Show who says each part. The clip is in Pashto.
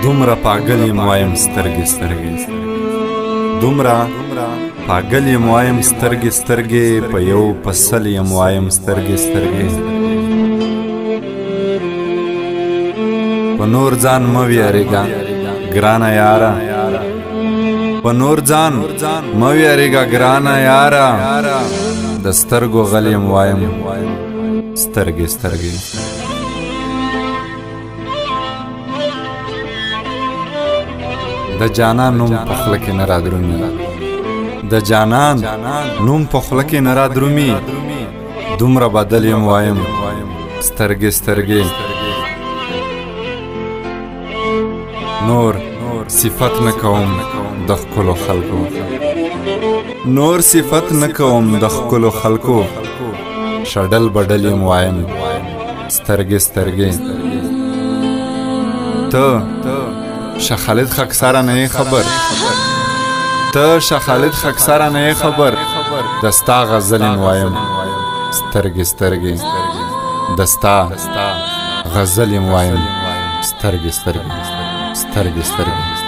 Speaker 1: دومره پاگل یم وایم سترګې سترګې دومره پاگل یم وایم سترګې سترګې په یو پسل یم وایم سترګې سترګې په نور ځان مه ویاړېږه ګرانه یاره په نور ځان مه ویاړېږه ګرانه یاره د سترګو غل یم وایم سترګې سترګې د جانان نوم په خوله کې نه رادرومي د جانان نوم په خوله کې نه رادرومي دومره بدل یم وایم سترګې سترګې نور صفت نه کوم د ښکلو خلکو نور صفت نه کوم د ښکلو خلکو شډل بدل یم وایم سترګې سترګې ته شاه خالد خاکساره نه یې خبر ته شاه خالد خاکساره نه یې خبر د ستا غزل یم وایم سترګې سترګې د ستا غزل یم وایم سترګې سترګې سترګې سترګې